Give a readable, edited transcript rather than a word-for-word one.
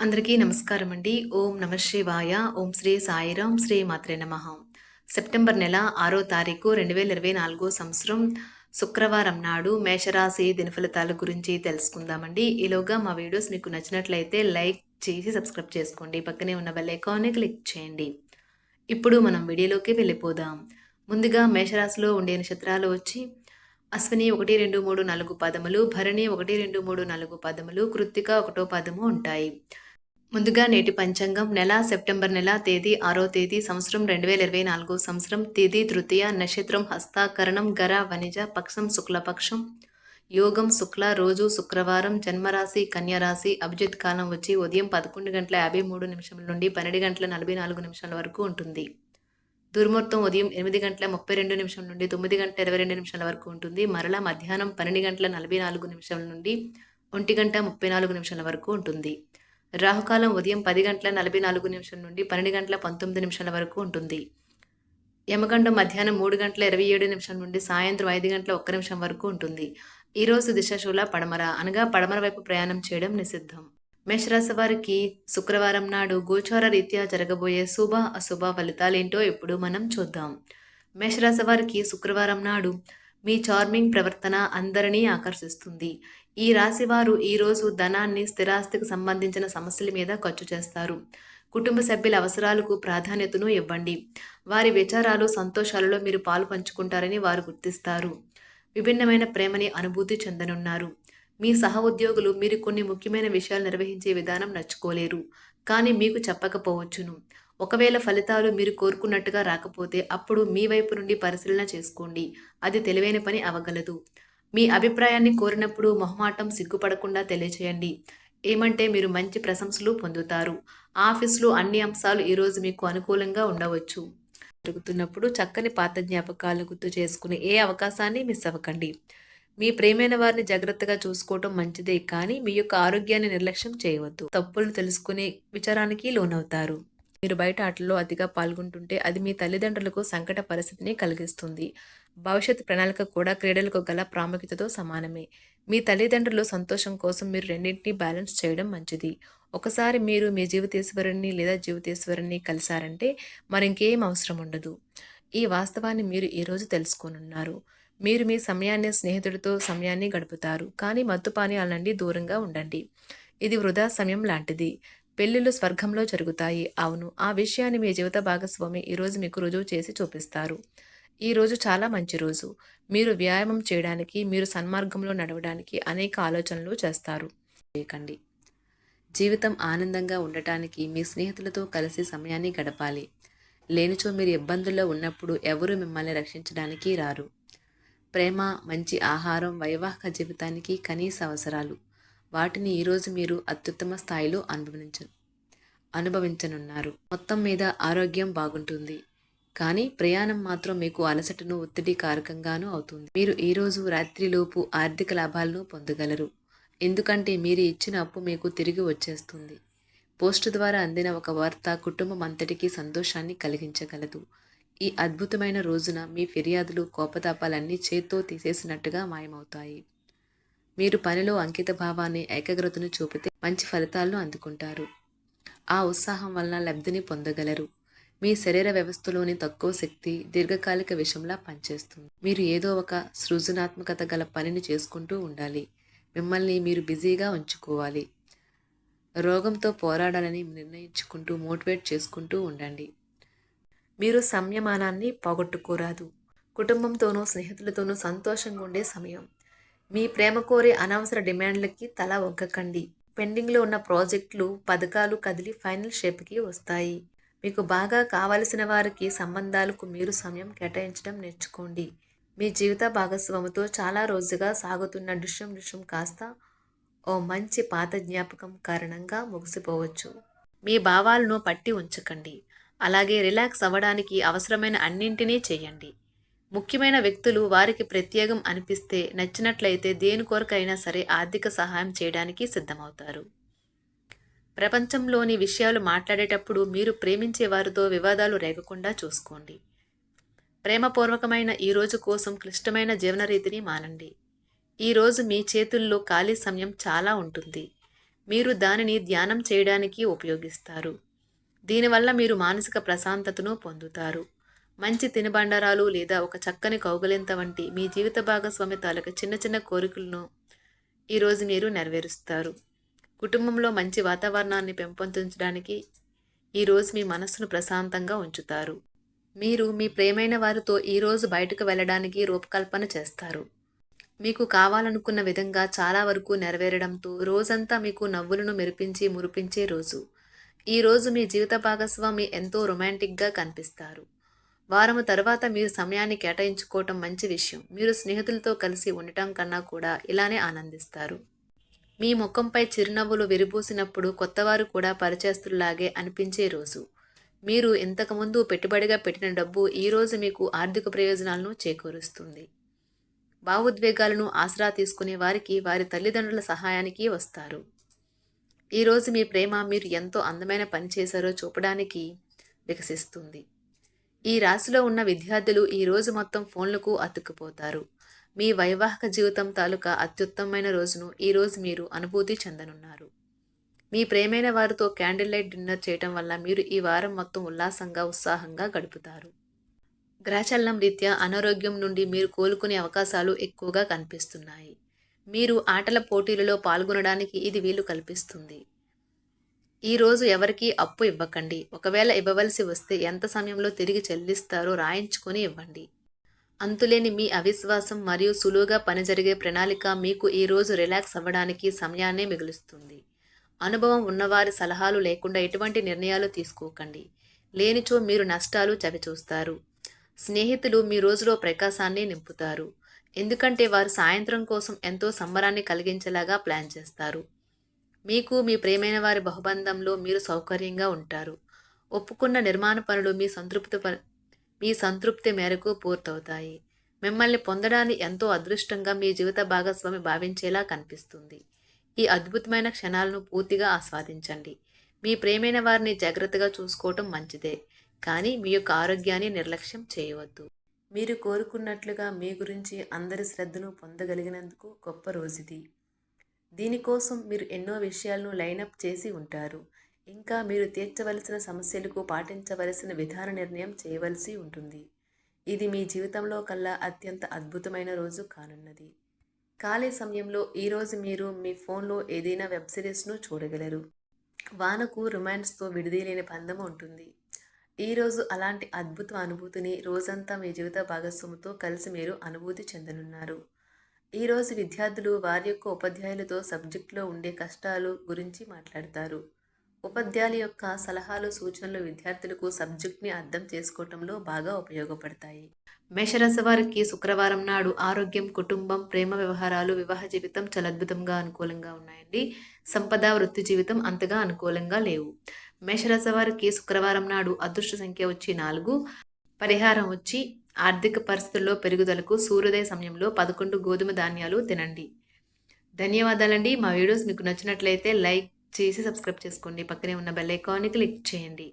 అందరికీ నమస్కారం అండి. ఓం నమ శివాయ. ఓం శ్రీ సాయిరాం. శ్రీ మాత్రే నమః. సెప్టెంబర్ నెల 6వ తారీఖు 2024 సంవత్సరం శుక్రవారం నాడు మేషరాశి దినఫలితాల గురించి తెలుసుకుందామండి. ఈలోగా మా వీడియోస్ మీకు నచ్చినట్లయితే లైక్ చేసి సబ్స్క్రైబ్ చేసుకోండి. పక్కనే ఉన్న బెల్ ఐకాన్ని క్లిక్ చేయండి. ఇప్పుడు మనం వీడియోలోకి వెళ్ళిపోదాం. ముందుగా మేషరాశిలో ఉండే నక్షత్రాలు వచ్చి అశ్విని 1, 2, 3, 4 పదములు, భరణి 1, 2, 3, 4 పదములు, కృత్తిక 1 పదము ఉంటాయి. ముందుగా నేటి పంచాంగం నెల సెప్టెంబర్ నెల తేదీ 6వ తేదీ సంవత్సరం 2024 సంవత్సరం తిథి తృతీయ నక్షత్రం హస్తాకరణం గర వనిజ పక్షం శుక్లపక్షం యోగం శుక్ల రోజు శుక్రవారం జన్మరాశి కన్యరాశి అభిజిత్ కాలం వచ్చి ఉదయం 11:53 నుండి 12:44 వరకు ఉంటుంది. దుర్ముహూర్తం ఉదయం 8:32 నుండి 9:22 వరకు ఉంటుంది. మరలా మధ్యాహ్నం 12:44 నుండి 1:34 వరకు ఉంటుంది. రాహుకాలం ఉదయం 10:44 నుండి 12:19 వరకు ఉంటుంది. యమగండం మధ్యాహ్నం 3:27 నుండి సాయంత్రం 5:01 వరకు ఉంటుంది. ఈరోజు దిశాశూల పడమర అనగా పడమర వైపు ప్రయాణం చేయడం నిషిద్ధం. మేషరాశి వారికి శుక్రవారం నాడు గోచార రీత్యా జరగబోయే శుభ అశుభ ఫలితాలేంటో ఇప్పుడు మనం చూద్దాం. మేషరాశి వారికి శుక్రవారం నాడు మీ చార్మింగ్ ప్రవర్తన అందరినీ ఆకర్షిస్తుంది. ఈ రాశివారు ఈరోజు ధనాన్ని స్థిరాస్తికి సంబంధించిన సమస్యల మీద ఖర్చు చేస్తారు. కుటుంబ సభ్యుల అవసరాలకు ప్రాధాన్యతను ఇవ్వండి. వారి విచారాలు సంతోషాలలో మీరు పాలు పంచుకుంటారని వారు గుర్తిస్తారు. విభిన్నమైన ప్రేమని అనుభూతి చెందనున్నారు. మీ సహ ఉద్యోగులు మీరు కొన్ని ముఖ్యమైన విషయాలు నిర్వహించే విధానం నచ్చుకోలేరు, కానీ మీకు చెప్పకపోవచ్చును. ఒకవేళ ఫలితాలు మీరు కోరుకున్నట్టుగా రాకపోతే అప్పుడు మీ వైపు నుండి పరిశీలన చేసుకోండి. అది తెలివైన పని అవగలదు. మీ అభిప్రాయాన్ని కోరినప్పుడు మొహమాటం సిగ్గుపడకుండా తెలియచేయండి. ఏమంటే మీరు మంచి ప్రశంసలు పొందుతారు. ఆఫీసులో అన్ని అంశాలు ఈరోజు మీకు అనుకూలంగా ఉండవచ్చు. జరుగుతున్నప్పుడు చక్కని పాత జ్ఞాపకాలను గుర్తు చేసుకునే ఏ అవకాశాన్ని మిస్ అవ్వకండి. మీ ప్రేమైన వారిని జాగ్రత్తగా చూసుకోవటం మంచిదే, కానీ మీ యొక్క ఆరోగ్యాన్ని నిర్లక్ష్యం చేయవద్దు. తప్పులు తెలుసుకునే విచారానికి లోనవుతారు. మీరు బయట ఆటల్లో అతిగా పాల్గొంటుంటే అది మీ తల్లిదండ్రులకు సంకట పరిస్థితిని కలిగిస్తుంది. భవిష్యత్ ప్రణాళిక కూడా క్రీడలకు గల ప్రాముఖ్యతతో సమానమే. మీ తల్లిదండ్రుల సంతోషం కోసం మీరు రెండింటినీ బ్యాలెన్స్ చేయడం మంచిది. ఒకసారి మీరు మీ జీవితేశ్వరుని లేదా జీవితేశ్వరుని కలిశారంటే మరింకేం అవసరం ఉండదు. ఈ వాస్తవాన్ని మీరు ఈరోజు తెలుసుకోనున్నారు. మీరు మీ సమయాన్ని స్నేహితుడితో సమయాన్ని గడుపుతారు, కానీ మత్తుపానీయాల నుండి దూరంగా ఉండండి. ఇది వృధా సమయం లాంటిది. పెళ్లిళ్ళు స్వర్గంలో జరుగుతాయి. అవును, ఆ విషయాన్ని మీ జీవిత భాగస్వామి ఈరోజు మీకు రుజువు చేసి చూపిస్తారు. ఈ రోజు చాలా మంచి రోజు. మీరు వ్యాయామం చేయడానికి, మీరు సన్మార్గంలో నడవడానికి అనేక ఆలోచనలు చేస్తారు. చేయకండి. జీవితం ఆనందంగా ఉండటానికి మీ స్నేహితులతో కలిసి సమయాన్ని గడపాలి. లేనిచో మీరు ఇబ్బందుల్లో ఉన్నప్పుడు ఎవరూ మిమ్మల్ని రక్షించడానికి రారు. ప్రేమ, మంచి ఆహారం వైవాహిక జీవితానికి కనీస అవసరాలు. వాటిని ఈరోజు మీరు అత్యుత్తమ స్థాయిలో అనుభవించనున్నారు. మొత్తం మీద ఆరోగ్యం బాగుంటుంది, కానీ ప్రయాణం మాత్రం మీకు అలసటను, ఒత్తిడి కారకంగానూ అవుతుంది. మీరు ఈరోజు రాత్రిలోపు ఆర్థిక లాభాలను పొందగలరు, ఎందుకంటే మీరు ఇచ్చిన అప్పు మీకు తిరిగి వచ్చేస్తుంది. పోస్టు ద్వారా అందిన ఒక వార్త కుటుంబం అంతటికీ సంతోషాన్ని కలిగించగలదు. ఈ అద్భుతమైన రోజున మీ ఫిర్యాదులు, కోపతాపాలన్నీ చేత్తో తీసేసినట్టుగా మాయమవుతాయి. మీరు పనిలో అంకిత భావాన్ని, ఏకాగ్రతను చూపితే మంచి ఫలితాలను అందుకుంటారు. ఆ ఉత్సాహం వలన లబ్ధిని పొందగలరు. మీ శరీర వ్యవస్థలోని తక్కువ శక్తి దీర్ఘకాలిక విషంలా పనిచేస్తుంది. మీరు ఏదో ఒక సృజనాత్మకత గల పనిని చేసుకుంటూ ఉండాలి. మిమ్మల్ని మీరు బిజీగా ఉంచుకోవాలి. రోగంతో పోరాడాలని నిర్ణయించుకుంటూ మోటివేట్ చేసుకుంటూ ఉండండి. మీరు సంయమనాన్ని పోగొట్టుకోరాదు. కుటుంబంతోనూ స్నేహితులతోనూ సంతోషంగా ఉండే సమయం. మీ ప్రేమ కోరే అనవసర డిమాండ్లకి తల ఒగ్గకండి. పెండింగ్లో ఉన్న ప్రాజెక్టులు, పథకాలు కదిలి ఫైనల్ షేప్కి వస్తాయి. మీకు బాగా కావలసిన వారికి సంబంధాలకు మీరు సమయం కేటాయించడం నేర్చుకోండి. మీ జీవిత భాగస్వామితో చాలా రోజుగా సాగుతున్న డిష్యం కాస్త ఓ మంచి పాత జ్ఞాపకం కారణంగా ముగిసిపోవచ్చు. మీ భావాలను పట్టి ఉంచకండి. అలాగే రిలాక్స్ అవ్వడానికి అవసరమైన అన్నింటినీ చేయండి. ముఖ్యమైన వ్యక్తులు వారికి ప్రత్యేకం అనిపిస్తే, నచ్చినట్లయితే దేని కొరకైనా సరే ఆర్థిక సహాయం చేయడానికి సిద్ధమవుతారు. ప్రపంచంలోని విషయాలు మాట్లాడేటప్పుడు మీరు ప్రేమించే వారితో వివాదాలు రేగకుండా చూసుకోండి. ప్రేమపూర్వకమైన ఈ రోజు కోసం క్లిష్టమైన జీవనరీతిని మానండి. ఈరోజు మీ చేతుల్లో ఖాళీ సమయం చాలా ఉంటుంది. మీరు దానిని ధ్యానం చేయడానికి ఉపయోగిస్తారు. దీనివల్ల మీరు మానసిక ప్రశాంతతను పొందుతారు. మంచి తినుబండారాలు లేదా ఒక చక్కని కౌగిలింత వంటి మీ జీవిత భాగస్వామి తాలూకు చిన్న చిన్న కోరికలను ఈరోజు మీరు నెరవేరుస్తారు. కుటుంబంలో మంచి వాతావరణాన్ని పెంపొందించడానికి ఈరోజు మీ మనస్సును ప్రశాంతంగా ఉంచుతారు. మీరు మీ ప్రియమైన వారితో ఈరోజు బయటకు వెళ్ళడానికి రూపకల్పన చేస్తారు. మీకు కావాలనుకున్న విధంగా చాలా వరకు నెరవేరడంతో రోజంతా మీకు నవ్వులను మురిపించే రోజు. ఈరోజు మీ జీవిత భాగస్వామి ఎంతో రొమాంటిక్గా కనిపిస్తారు. వారము తర్వాత మీరు సమయాన్ని కేటాయించుకోవటం మంచి విషయం. మీరు స్నేహితులతో కలిసి ఉండటం కన్నా కూడా ఇలానే ఆనందిస్తారు. మీ ముఖంపై చిరునవ్వులు విరిబూసినప్పుడు కొత్తవారు కూడా పరిచయస్తుల్లాగే అనిపించే రోజు. మీరు ఇంతకుముందు పెట్టుబడిగా పెట్టిన డబ్బు ఈరోజు మీకు ఆర్థిక ప్రయోజనాలను చేకూరుస్తుంది. భావోద్వేగాలను ఆసరా తీసుకునే వారికి వారి తల్లిదండ్రుల సహాయానికి వస్తారు. ఈరోజు మీ ప్రేమ మీరు ఎంతో అందమైన పని చేశారో చూపడానికి వికసిస్తుంది. ఈ రాశిలో ఉన్న విద్యార్థులు ఈరోజు మొత్తం ఫోన్లకు అతుక్కుపోతారు. మీ వైవాహిక జీవితం తాలూకా అత్యుత్తమమైన రోజును ఈరోజు మీరు అనుభూతి చెందనున్నారు. మీ ప్రేమైన వారితో క్యాండిల్ లైట్ డిన్నర్ చేయటం వల్ల మీరు ఈ వారం మొత్తం ఉత్సాహంగా గడుపుతారు. గ్రహచలనం రీత్యా అనారోగ్యం నుండి మీరు కోలుకునే అవకాశాలు ఎక్కువగా కనిపిస్తున్నాయి. మీరు ఆటల పోటీలలో పాల్గొనడానికి ఇది వీలు కల్పిస్తుంది. ఈరోజు ఎవరికీ అప్పు ఇవ్వకండి. ఒకవేళ ఇవ్వవలసి వస్తే ఎంత సమయంలో తిరిగి చెల్లిస్తారో రాయించుకొని ఇవ్వండి. అంతులేని మీ అవిశ్వాసం మరియు సులువుగా పని జరిగే ప్రణాళిక మీకు ఈరోజు రిలాక్స్ అవ్వడానికి సమయాన్నే మిగులుస్తుంది. అనుభవం ఉన్నవారి సలహాలు లేకుండా ఎటువంటి నిర్ణయాలు తీసుకోకండి. లేనిచో మీరు నష్టాలు చవిచూస్తారు. స్నేహితులు మీ రోజులో ప్రకాశాన్ని నింపుతారు. ఎందుకంటే వారు సాయంత్రం కోసం ఎంతో సంబరాన్ని కలిగించేలాగా ప్లాన్ చేస్తారు. మీకు మీ ప్రియమైన వారి బహుబంధంలో మీరు సౌకర్యంగా ఉంటారు. ఒప్పుకున్న నిర్మాణ పనులు మీ సంతృప్తి మేరకు పూర్తవుతాయి. మిమ్మల్ని పొందడాన్ని ఎంతో అదృష్టంగా మీ జీవిత భాగస్వామి భావించేలా కనిపిస్తుంది. ఈ అద్భుతమైన క్షణాలను పూర్తిగా ఆస్వాదించండి. మీ ప్రియమైన వారిని జాగ్రత్తగా చూసుకోవటం మంచిదే, కానీ మీ యొక్క ఆరోగ్యాన్ని నిర్లక్ష్యం చేయవద్దు. మీరు కోరుకున్నట్లుగా మీ గురించి అందరి శ్రద్ధను పొందగలిగినందుకు గొప్ప రోజుది. దీనికోసం మీరు ఎన్నో విషయాలను లైనప్ చేసి ఉంటారు. ఇంకా మీరు తీర్చవలసిన సమస్యలకు పాటించవలసిన విధాన నిర్ణయం చేయవలసి ఉంటుంది. ఇది మీ జీవితంలో కల్లా అత్యంత అద్భుతమైన రోజు కానున్నది. ఖాళీ సమయంలో ఈరోజు మీరు మీ ఫోన్లో ఏదైనా వెబ్ సిరీస్ను చూడగలరు. వానకు రొమాన్స్తో విడిదీలేని బంధం ఉంటుంది. ఈరోజు అలాంటి అద్భుత అనుభూతిని రోజంతా మీ జీవిత భాగస్వామితో కలిసి మీరు అనుభూతి చెందనున్నారు. ఈరోజు విద్యార్థులు వారి యొక్క ఉపాధ్యాయులతో సబ్జెక్టులో ఉండే కష్టాలు గురించి మాట్లాడతారు. ఉపాధ్యాయుల యొక్క సలహాలు సూచనలు విద్యార్థులకు సబ్జెక్ట్ని అర్థం చేసుకోవటంలో బాగా ఉపయోగపడతాయి. మేషరాశి వారికి శుక్రవారం నాడు ఆరోగ్యం, కుటుంబం, ప్రేమ వ్యవహారాలు, వివాహ జీవితం చాలా అద్భుతంగా అనుకూలంగా ఉన్నాయండి. సంపద, వృత్తి జీవితం అంతగా అనుకూలంగా లేవు. మేషరాశి వారికి శుక్రవారం నాడు అదృష్ట సంఖ్య వచ్చి 4, పరిహారం వచ్చి ఆర్థిక పరిస్థితుల్లో పెరుగుదలకు సూర్యోదయ సమయంలో 11 గోధుమ ధాన్యాలు తినండి. ధన్యవాదాలండి. మా వీడియోస్ మీకు నచ్చినట్లయితే లైక్ చేసి సబ్స్క్రైబ్ చేసుకోండి. పక్కనే ఉన్న బెల్ ఐకాన్ని క్లిక్ చేయండి.